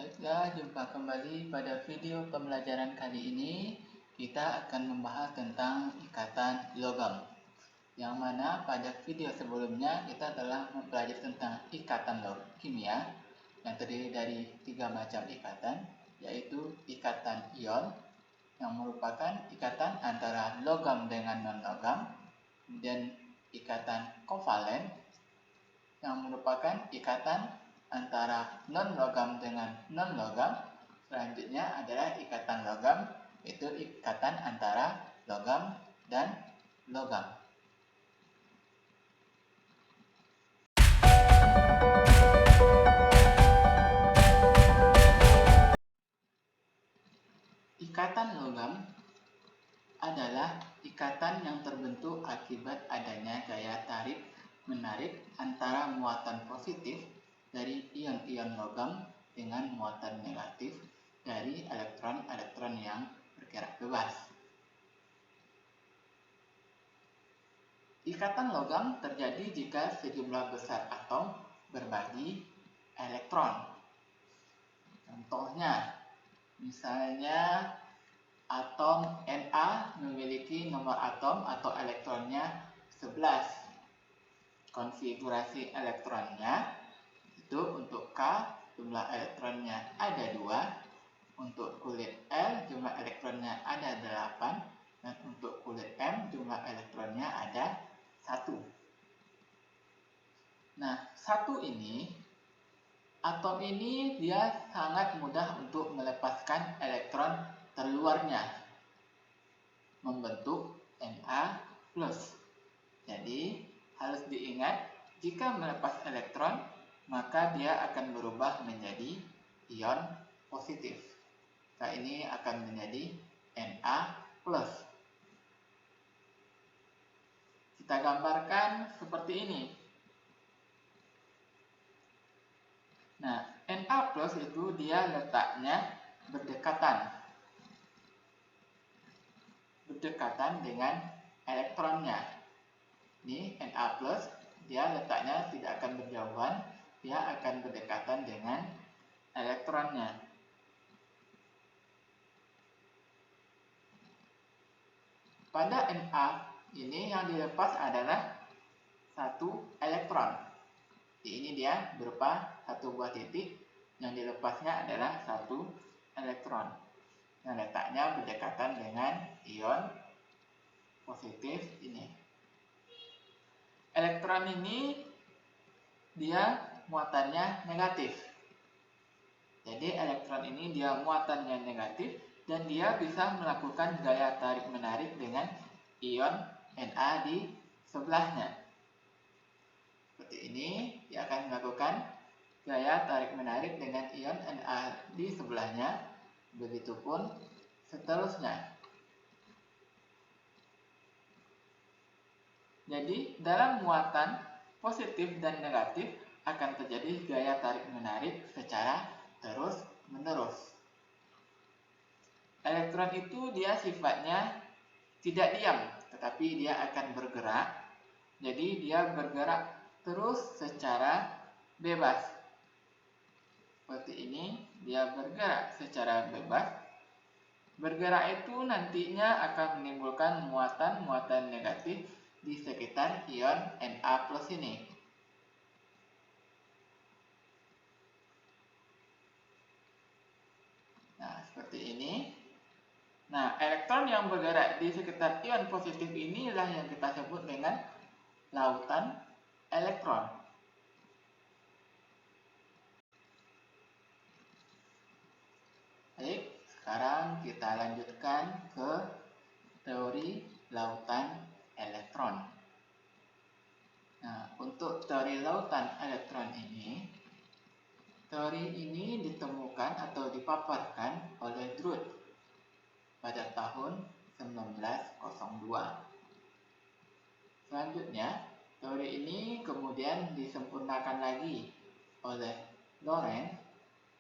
Baiklah, jumpa kembali pada video pembelajaran kali ini. Kita akan membahas tentang ikatan logam. Yang mana pada video sebelumnya kita telah mempelajari tentang ikatan kimia yang terdiri dari 3 macam ikatan, yaitu ikatan ion yang merupakan ikatan antara logam dengan non-logam, kemudian ikatan kovalen yang merupakan ikatan antara non-logam dengan non-logam. Selanjutnya adalah ikatan logam, yaitu ikatan antara logam dan logam. Ikatan logam adalah ikatan yang terbentuk akibat adanya gaya tarik-menarik antara muatan positif dari ion-ion logam dengan muatan negatif dari elektron-elektron yang bergerak bebas. Ikatan logam terjadi jika sejumlah besar atom berbagi elektron. Contohnya, misalnya atom Na memiliki nomor atom atau elektronnya 11. Konfigurasi elektronnya itu untuk K jumlah elektronnya ada 2, untuk kulit L jumlah elektronnya ada 8, dan untuk kulit M jumlah elektronnya ada 1. Nah, 1 ini, atom ini dia sangat mudah untuk melepaskan elektron terluarnya, membentuk Na+. Jadi, harus diingat, jika melepas elektron, maka dia akan berubah menjadi ion positif. Maka ini akan menjadi Na+. Kita gambarkan seperti ini. Nah, Na+ itu dia letaknya berdekatan dengan elektronnya. Ini Na+, dia letaknya tidak akan berjauhan, dia akan berdekatan dengan elektronnya. Pada Na ini yang dilepas adalah 1 elektron. Ini dia berupa 1 buah titik, yang dilepasnya adalah 1 elektron. Yang letaknya berdekatan dengan ion positif ini. Elektron ini dia muatannya negatif. Jadi elektron ini dia muatannya negatif dan dia bisa melakukan gaya tarik-menarik dengan ion Na di sebelahnya. Seperti ini, dia akan melakukan gaya tarik-menarik dengan ion Na di sebelahnya. Begitupun seterusnya. Jadi, dalam muatan positif dan negatif akan terjadi gaya tarik-menarik secara terus-menerus. Elektron itu dia sifatnya tidak diam, tetapi dia akan bergerak. Jadi, dia bergerak terus secara bebas. Seperti ini, dia bergerak secara bebas. Bergerak itu nantinya akan menimbulkan muatan-muatan negatif di sekitar ion Na+ ini. Nah, seperti ini. Nah, elektron yang bergerak di sekitar ion positif inilah yang kita sebut dengan lautan elektron. Baik, sekarang kita lanjutkan ke teori lautan elektron. Nah, untuk teori lautan elektron ini, teori ini ditemukan atau dipaparkan oleh Drude pada tahun 1902. Selanjutnya, teori ini kemudian disempurnakan lagi oleh Lorentz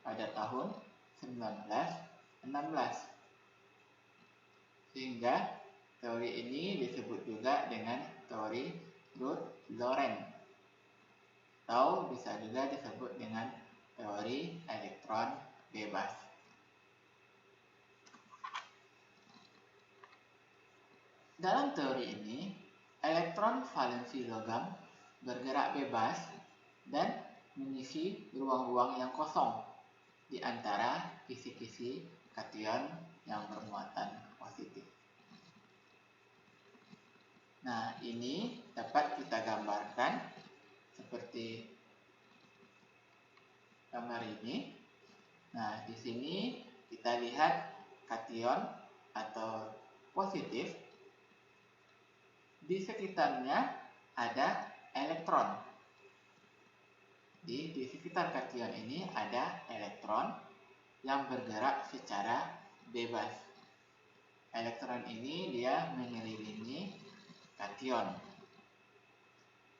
pada tahun 1916. Sehingga teori ini disebut juga dengan teori Drude-Lorentz, atau bisa juga disebut dengan teori elektron bebas. Dalam teori ini, elektron valensi logam bergerak bebas dan mengisi ruang-ruang yang kosong di antara kisi-kisi kation yang bermuatan positif. Nah, ini dapat kita gambarkan seperti gambar ini. Nah, di sini kita lihat kation atau positif. Di sekitarnya ada elektron. Di sekitar kation ini ada elektron yang bergerak secara bebas. Elektron ini dia mengelilingi kation.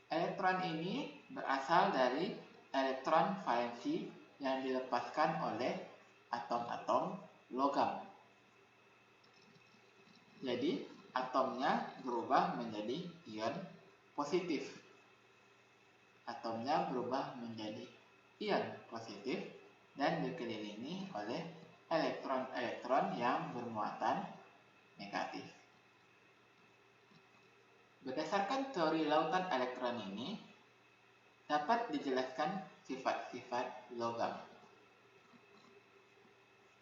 Elektron ini berasal dari elektron valensi yang dilepaskan oleh atom-atom logam. Jadi, atomnya berubah menjadi ion positif. Atomnya berubah menjadi ion positif dan dikelilingi oleh elektron-elektron yang bermuatan negatif. Berdasarkan teori lautan elektron ini, dapat dijelaskan sifat-sifat logam.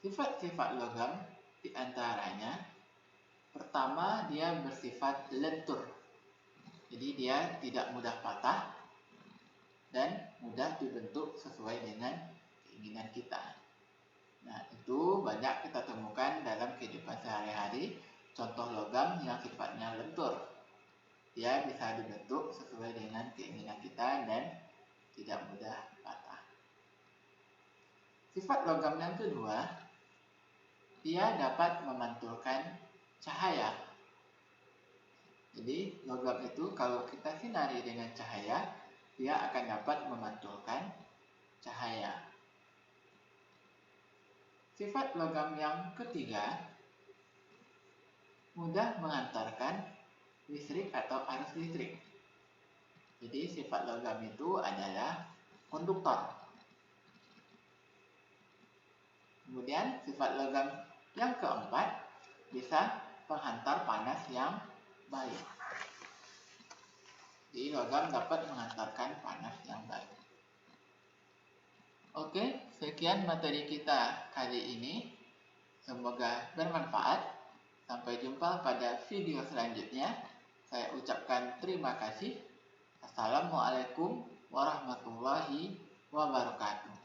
Sifat-sifat logam diantaranya, pertama, dia bersifat lentur. Jadi dia tidak mudah patah dan mudah dibentuk sesuai dengan keinginan kita. Nah, itu banyak kita temukan dalam kehidupan sehari-hari, contoh logam yang sifatnya lentur. Dia bisa dibentuk sesuai dengan keinginan kita dan tidak mudah patah. Sifat logam yang kedua, dia dapat memantulkan cahaya. Jadi, logam itu kalau kita sinari dengan cahaya, dia akan dapat memantulkan cahaya. Sifat logam yang ketiga, mudah mengantarkan listrik atau arus listrik. Jadi sifat logam itu adalah konduktor. Kemudian sifat logam yang keempat, bisa penghantar panas yang baik. Jadi logam dapat menghantarkan panas yang baik. Oke, sekian materi kita kali ini. Semoga bermanfaat. Sampai jumpa pada video selanjutnya. Saya ucapkan terima kasih. Assalamualaikum warahmatullahi wabarakatuh.